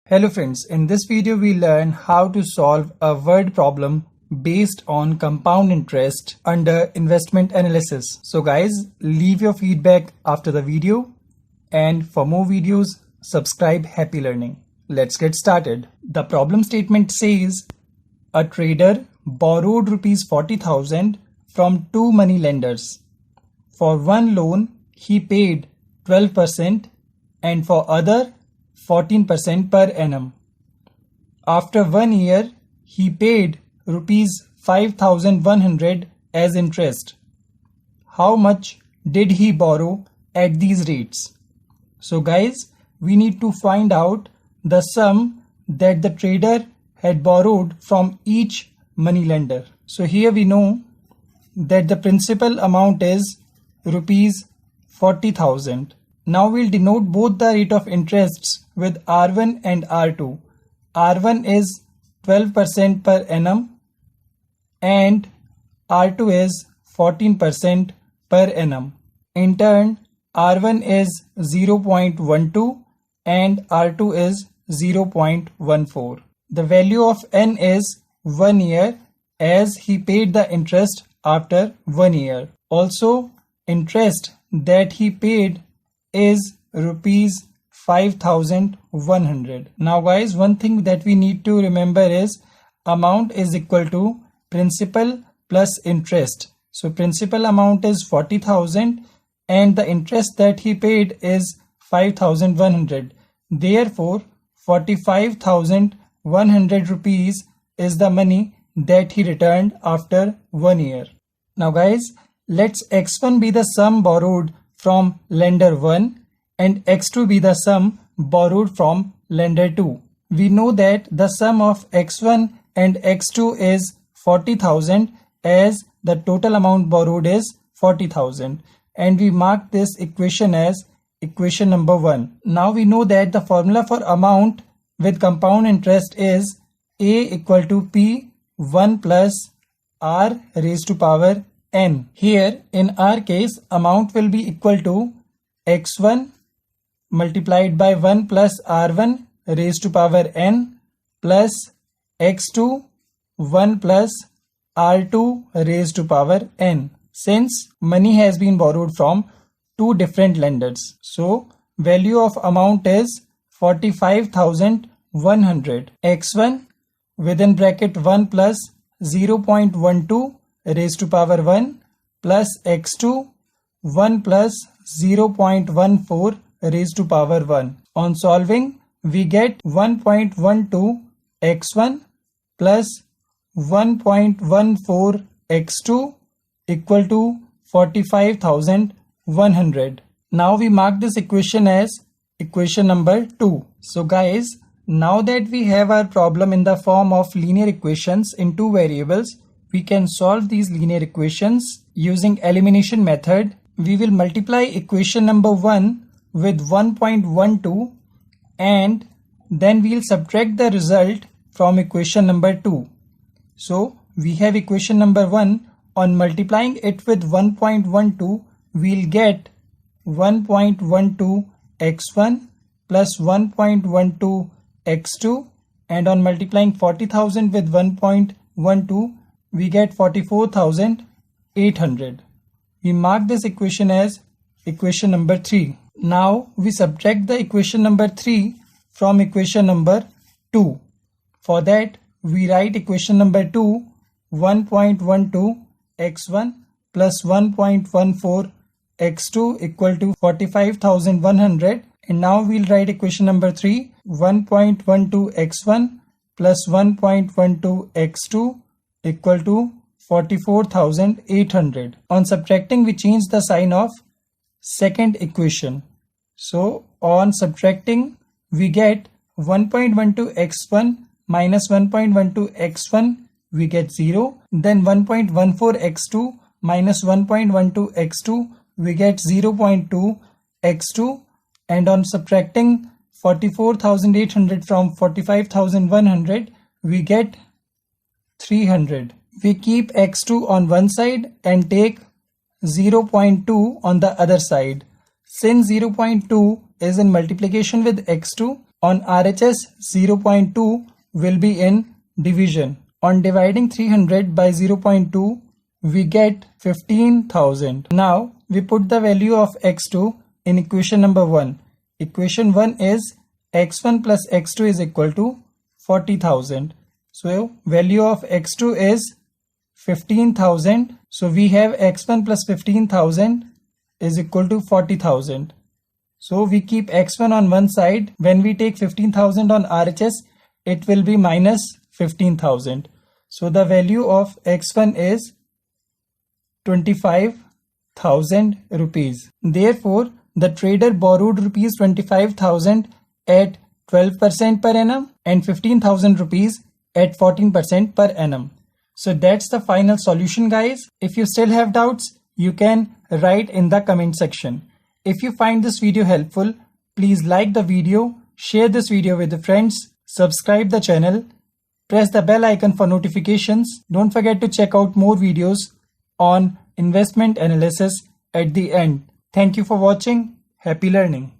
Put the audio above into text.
Hello friends, in this video we learn how to solve a word problem based on compound interest under investment analysis. So guys, leave your feedback after the video, and for more videos subscribe Happy Learning. Let's get started. The problem statement says a trader borrowed rupees 40,000 from two money lenders. For one loan he paid 12% and for other 14% per annum. After 1 year, he paid rupees 5,100 as interest. How much did he borrow at these rates? So guys, we need to find out the sum that the trader had borrowed from each money lender. So here we know that the principal amount is rupees 40,000. Now we'll denote both the rate of interests with R1 and R2. R1 is 12% per annum and R2 is 14% per annum. In turn, R1 is 0.12 and R2 is 0.14. The value of N is 1 year as he paid the interest after 1 year. Also, interest that he paid is rupees 5,100. Now guys, one thing that we need to remember is amount is equal to principal plus interest. So principal amount is 40,000 and the interest that he paid is 5,100. Therefore 45,100 rupees is the money that he returned after 1 year. Now guys, let's x1 be the sum borrowed from lender 1 and x2 be the sum borrowed from lender 2. We know that the sum of x1 and x2 is 40,000 as the total amount borrowed is 40,000, and we mark this equation as equation number 1. Now we know that the formula for amount with compound interest is A equal to P 1 plus R raised to power N. Here in our case, amount will be equal to x1 multiplied by 1 plus R1 raised to power N plus x2 1 plus R2 raised to power N. Since money has been borrowed from two different lenders, so value of amount is 45,100. x1 within bracket 1 plus 0.12 raised to power 1 plus x2 1 plus 0.14 raised to power 1. On solving, we get 1.12 x1 plus 1.14 x2 equal to 45,100. Now we mark this equation as equation number 2. So guys, now that we have our problem in the form of linear equations in two variables, we can solve these linear equations using elimination method. We will multiply equation number 1 with 1.12 and then we'll subtract the result from equation number 2. So we have equation number 1. On multiplying it with 1.12, we'll get 1.12 x1 plus 1.12 x2, and on multiplying 40,000 with 1.12, we get 44,800. We mark this equation as equation number 3. Now we subtract the equation number 3 from equation number 2. For that, we write equation number 2, 1.12 x1 plus 1.14 x2 equal to 45,100. And now we'll write equation number 3, 1.12 x1 plus 1.12 x2 equal to 44,800. On subtracting, we change the sign of second equation. So on subtracting, we get 1.12 x1 minus 1.12 x1, we get 0. Then 1.14 x2 minus 1.12 x2, we get 0.2 x2. And on subtracting 44,800 from 45,100, we get 300. We keep x2 on one side and take 0.2 on the other side. Since 0.2 is in multiplication with x2, On RHS, 0.2 will be in division. On dividing 300 by 0.2, we get 15,000. Now we put the value of x2 in equation number 1. Equation 1 is x1 plus x2 is equal to 40,000. So value of x2 is 15,000. So we have x1 plus 15,000 is equal to 40,000. So we keep x1 on one side. When we take 15,000 on RHS, it will be minus 15,000. So the value of x1 is 25,000 rupees. Therefore, the trader borrowed rupees 25,000 at 12% per annum and 15,000 rupees at 14% per annum. So that's the final solution, guys. If you still have doubts, you can write in the comment section. If you find this video helpful, please like the video, share this video with your friends, subscribe the channel, press the bell icon for notifications. Don't forget to check out more videos on investment analysis at the end. Thank you for watching. Happy learning.